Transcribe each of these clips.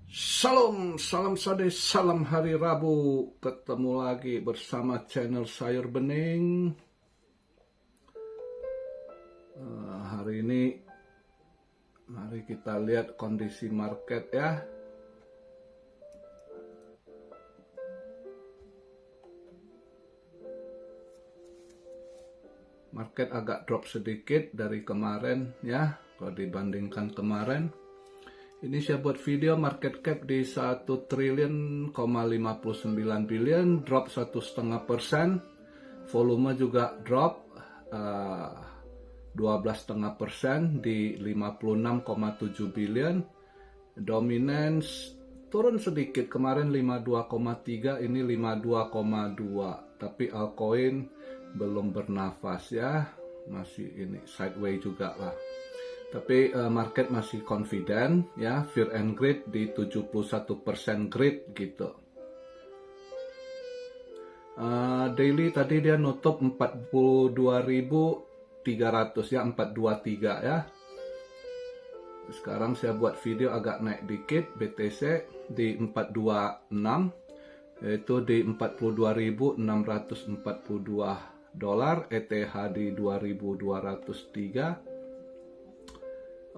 Salam, salam sade, salam hari Rabu. Ketemu lagi bersama channel Sayur Bening. Hari ini, mari kita lihat kondisi market ya. Market agak drop sedikit dari kemarin ya, kalau dibandingkan kemarin. Ini saya buat video market cap di 1 triliun, 59 billion, drop 1,5%. Volume juga drop 12,5% di 56,7 billion. Dominance turun sedikit, kemarin 52,3, ini 52,2. Tapi altcoin belum bernafas ya, masih ini sideways juga lah. Tapi market masih confident ya, fear and greed di 71% greed gitu. Daily tadi dia nutup 42.300 ya, 423 ya. Sekarang saya buat video agak naik dikit, BTC di 426 yaitu di 42.642 dolar, ETH di 2.203.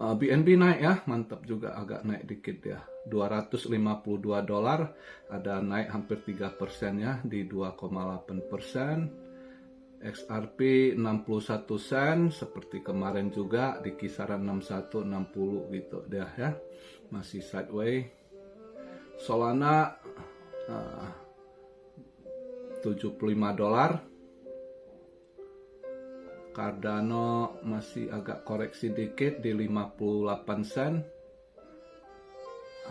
BNB naik ya, mantap juga, agak naik dikit ya, 252 dolar, ada naik hampir 3% ya, di 2,8%. XRP 61 sen, seperti kemarin juga di kisaran 61-60 gitu dia ya, masih sideways. Solana 75 dolar. Cardano masih agak koreksi dikit di 58 sen.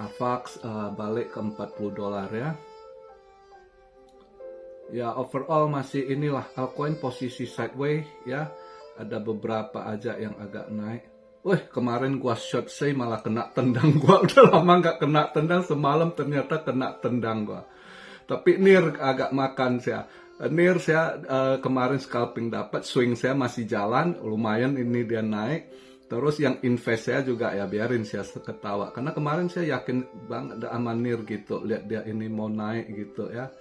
AVAX balik ke 40 dolar ya. Ya overall masih inilah altcoin posisi sideways ya. Ada beberapa aja yang agak naik. Wih, kemarin gua short say malah kena tendang gua. Udah lama nggak kena tendang, semalam ternyata kena tendang gua. Tapi NIR agak makan saya. NIR saya kemarin scalping dapat, swing saya masih jalan, lumayan ini dia naik. Terus yang invest saya juga ya biarin saya ketawa. Karena kemarin saya yakin banget sama NIR gitu, lihat dia ini mau naik gitu ya.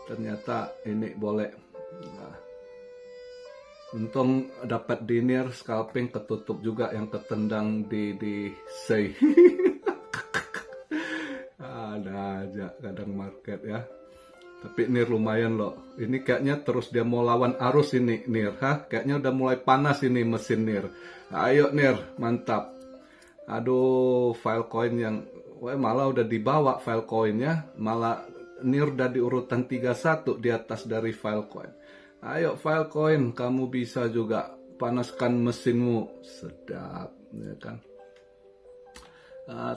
Ternyata ini boleh. Nah, untung dapat di NIR scalping ketutup juga yang ketendang di say. Ada aja kadang market ya. Tapi NIR lumayan loh. Ini kayaknya terus dia mau lawan arus ini NIR. Kayaknya udah mulai panas ini mesin NIR. Ayo NIR, mantap. Aduh, Filecoin yang malah udah dibawa Filecoinnya. Malah NIR udah di urutan 31 di atas dari Filecoin. Ayo Filecoin, kamu bisa juga panaskan mesinmu. Sedap, ya kan.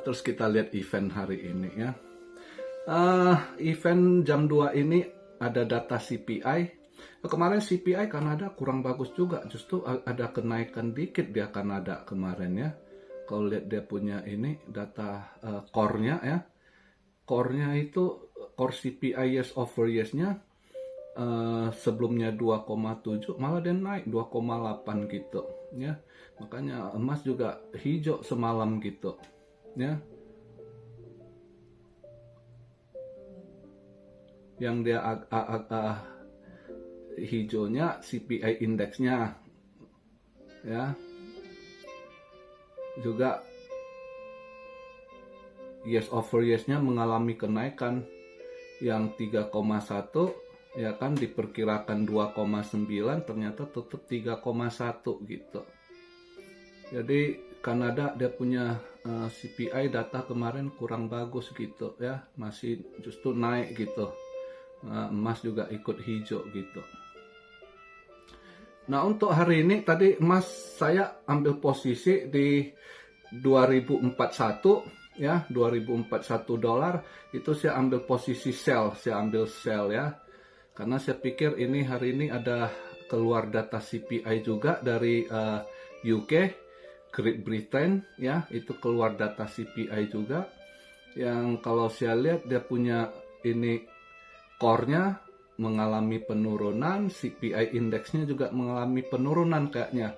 Terus kita lihat event hari ini ya. Event jam 2 ini ada data CPI. Kemarin CPI Kanada kurang bagus juga, justru ada kenaikan dikit dia Kanada kemarin ya. Kalau lihat dia punya ini data core-nya ya. Core-nya itu core CPI years over years-nya sebelumnya 2,7 malah dia naik 2,8 gitu ya. Makanya emas juga hijau semalam gitu ya. Yang dia hijaunya CPI indeksnya ya, juga years over years-nya mengalami kenaikan yang 3,1 ya kan, diperkirakan 2,9 ternyata tutup 3,1 gitu. Jadi Kanada dia punya CPI data kemarin kurang bagus gitu ya, masih justru naik gitu. Emas juga ikut hijau gitu. Nah untuk hari ini tadi emas saya ambil posisi di 2041 ya, 2041 dolar itu saya ambil posisi sell, saya ambil sell ya. Karena saya pikir ini hari ini ada keluar data CPI juga dari UK, Great Britain ya, itu keluar data CPI juga. Yang kalau saya lihat dia punya ini core-nya mengalami penurunan, CPI indeksnya juga mengalami penurunan kayaknya.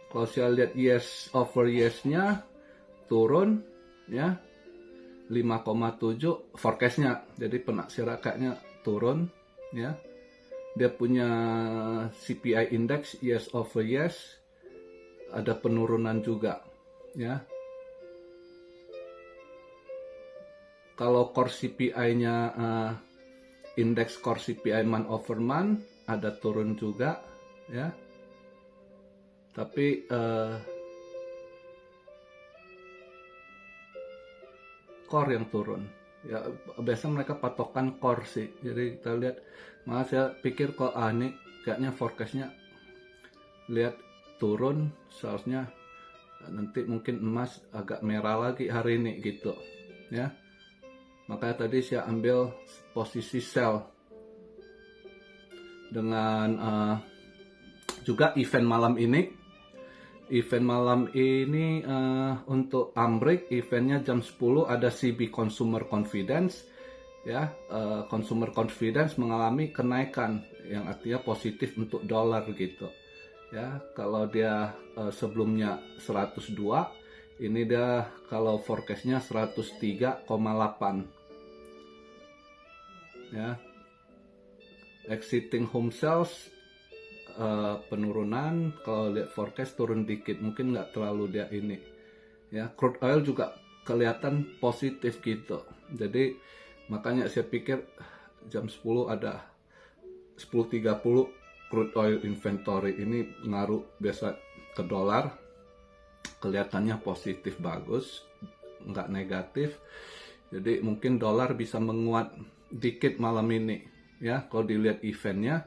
Kalau saya lihat years over years-nya turun ya. 5,7 forecastnya, jadi penaksirakannya turun ya. Dia punya CPI index years over years ada penurunan juga ya. Kalau core CPI-nya indeks core CPI month over month ada turun juga ya. Tapi core yang turun ya, biasanya mereka patokan core sih. Jadi kita lihat, malah saya pikir kok ini kayaknya forecastnya lihat turun, seharusnya nanti mungkin emas agak merah lagi hari ini gitu ya. Makanya tadi saya ambil posisi sell dengan juga event malam ini. Event malam ini untuk Amrik, eventnya jam 10 ada CB Consumer Confidence ya. Consumer Confidence mengalami kenaikan yang artinya positif untuk dolar gitu ya. Kalau dia sebelumnya 102, ini dia kalau forecastnya 103,8 ya. Exiting home sales penurunan, kalau lihat forecast turun dikit, mungkin nggak terlalu dia ini ya. Crude oil juga kelihatan positif gitu, jadi makanya saya pikir jam 10 ada 10.30 crude oil inventory ini ngaruh biasa ke dolar, kelihatannya positif bagus, nggak negatif, jadi mungkin dolar bisa menguat dikit malam ini ya kalau dilihat eventnya.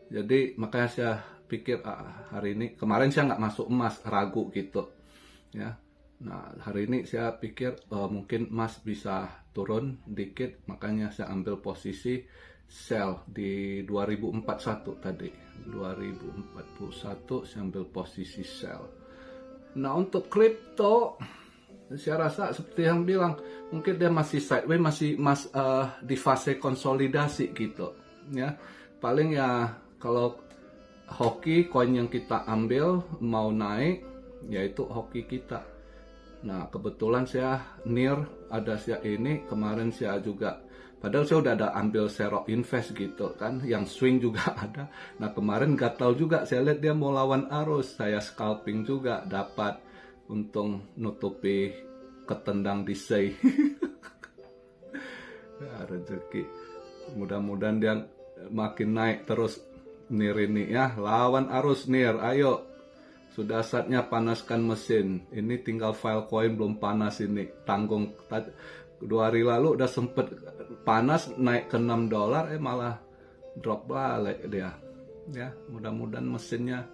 Jadi makanya saya pikir hari ini, kemarin saya nggak masuk emas, ragu gitu ya. Nah hari ini saya pikir mungkin emas bisa turun dikit, makanya saya ambil posisi sell di 2041 tadi, 2041 saya ambil posisi sell. Nah untuk kripto saya rasa seperti yang bilang, mungkin dia masih sideways, masih di fase konsolidasi gitu ya. Paling ya kalau hoki, koin yang kita ambil mau naik, yaitu hoki kita. Nah kebetulan saya ada saya ini, kemarin saya juga, padahal saya udah ada ambil Zero Invest gitu kan, yang swing juga ada. Nah kemarin gatal juga, saya lihat dia mau lawan arus, saya scalping juga, dapat untung nutupi ketendang di say. Ya, rezeki. Mudah-mudahan dia makin naik terus. NIR ini ya, lawan arus NIR, ayo. Sudah saatnya panaskan mesin. Ini tinggal Filecoin belum panas ini. Tanggung 2 hari lalu udah sempet panas naik ke $6, malah drop balik dia. Ya, mudah-mudahan mesinnya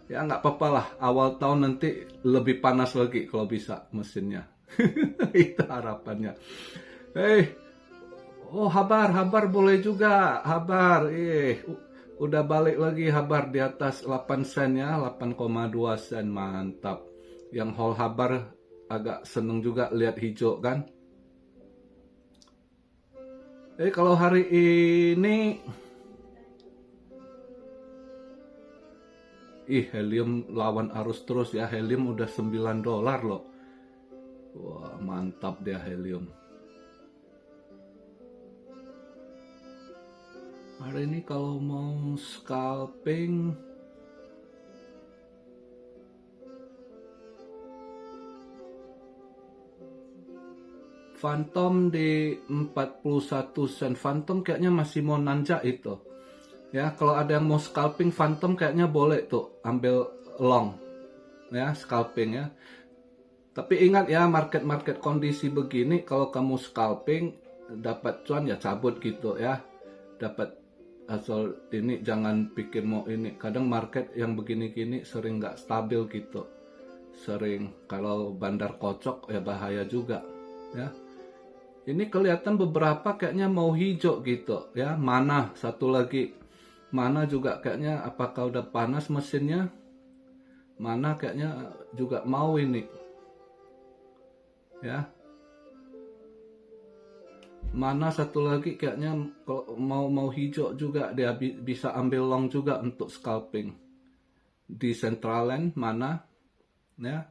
ya nggak apa-apa lah. Awal tahun nanti lebih panas lagi kalau bisa mesinnya. Itu harapannya. Habar boleh juga. Habar, udah balik lagi Habar di atas 8 sen ya, 8,2 sen, mantap. Yang whole Habar agak seneng juga lihat hijau kan. Kalau hari ini helium lawan arus terus ya, helium udah $9 loh. Wah, mantap dia helium. Hari ini kalau mau scalping, Phantom di 41 sen. Phantom kayaknya masih mau nanjak itu. Ya, kalau ada yang mau scalping Phantom kayaknya boleh tuh ambil long. Ya, scalping ya. Tapi ingat ya, market kondisi begini, kalau kamu scalping dapat cuan ya cabut gitu ya. Dapat asal ini, jangan pikir mau ini. Kadang market yang begini-gini sering nggak stabil gitu. Sering kalau bandar kocok ya bahaya juga ya. Ini kelihatan beberapa kayaknya mau hijau gitu ya. Mana satu lagi, Mana juga kayaknya apakah udah panas mesinnya. Mana kayaknya juga mau ini ya. Mana satu lagi kayaknya kalau mau hijau juga, dia bisa ambil long juga untuk scalping. Di Centraland mana ya.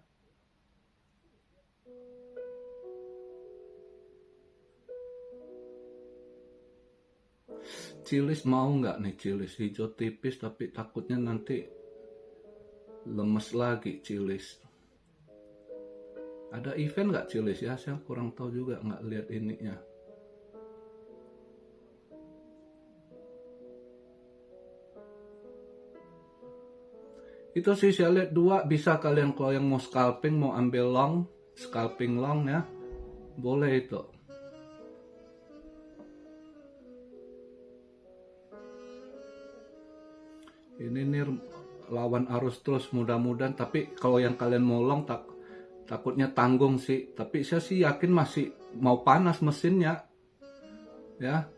Cilis mau nggak nih Cilis hijau tipis, tapi takutnya nanti lemes lagi Cilis. Ada event nggak Cilis ya? Saya kurang tahu juga, nggak lihat ininya. Itu sih saya lihat 2, bisa kalian kalau yang mau scalping, mau ambil long, scalping long ya, boleh itu. Ini nih lawan arus terus mudah-mudahan, tapi kalau yang kalian mau long takutnya tanggung sih, tapi saya sih yakin masih mau panas mesinnya ya.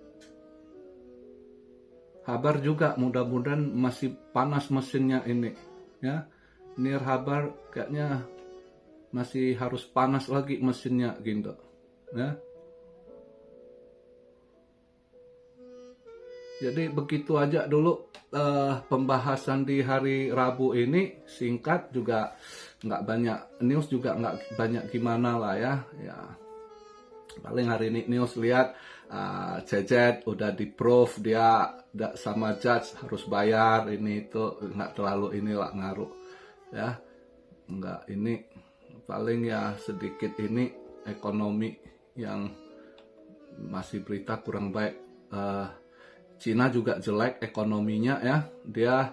Habar juga mudah-mudahan masih panas mesinnya ini ya. Nir Habar kayaknya masih harus panas lagi mesinnya gitu ya. Jadi begitu aja dulu pembahasan di hari Rabu ini, singkat juga, nggak banyak news juga, nggak banyak gimana lah ya. Paling hari ini news lihat CZ udah di proof dia sama judge harus bayar ini itu, nggak terlalu inilah ngaruh ya. Nggak ini, paling ya sedikit ini ekonomi yang masih berita kurang baik. Cina juga jelek ekonominya ya, dia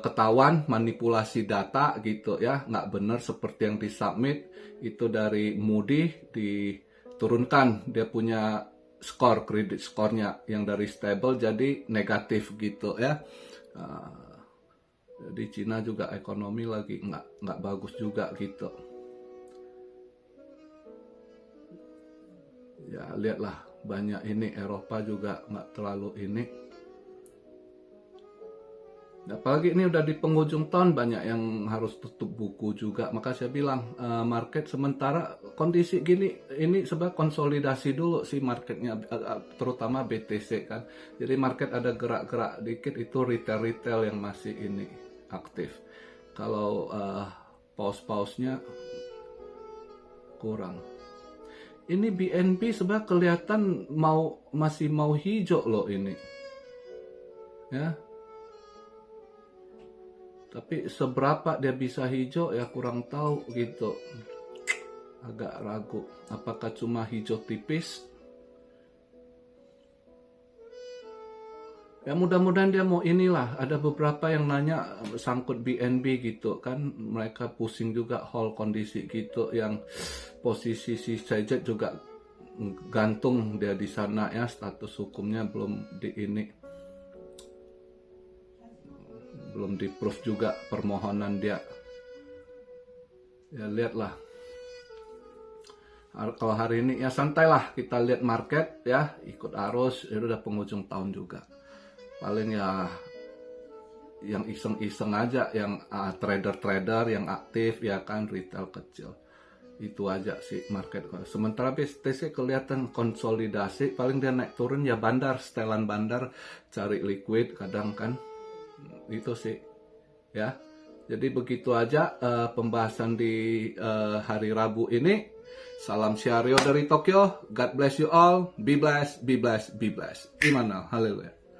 ketahuan manipulasi data gitu ya, nggak benar seperti yang disubmit itu dari Moody, diturunkan dia punya skor, kredit skornya yang dari stable jadi negatif gitu ya. Jadi Cina juga ekonomi lagi nggak bagus juga gitu ya. Lihatlah banyak ini, Eropa juga nggak terlalu ini. Apalagi ini udah di penghujung tahun, banyak yang harus tutup buku juga. Maka saya bilang market sementara kondisi gini ini sebab konsolidasi dulu sih marketnya, terutama BTC kan. Jadi market ada gerak-gerak dikit, itu retail yang masih ini aktif. Kalau pause-pausenya kurang. Ini BNB sebenarnya kelihatan masih mau hijau loh ini ya, tapi seberapa dia bisa hijau ya kurang tahu gitu, agak ragu apakah cuma hijau tipis ya. Mudah-mudahan dia mau inilah. Ada beberapa yang nanya sangkut BNB gitu kan, mereka pusing juga hold kondisi gitu, yang posisi si CZ juga gantung dia di sana ya, status hukumnya belum di proof juga permohonan dia ya. Lihatlah kalau hari ini ya santailah kita lihat market ya, ikut arus, itu udah penghujung tahun juga. Paling ya yang iseng-iseng aja, yang trader-trader yang aktif ya kan, retail kecil, itu aja sih market. Sementara BTC kelihatan konsolidasi, paling dia naik turun ya bandar, setelan bandar, cari liquid kadang kan, itu sih ya. Jadi begitu aja pembahasan di hari Rabu ini. Salam Syario dari Tokyo. God bless you all. Be blessed, be blessed, be blessed. Immanuel. Haleluya.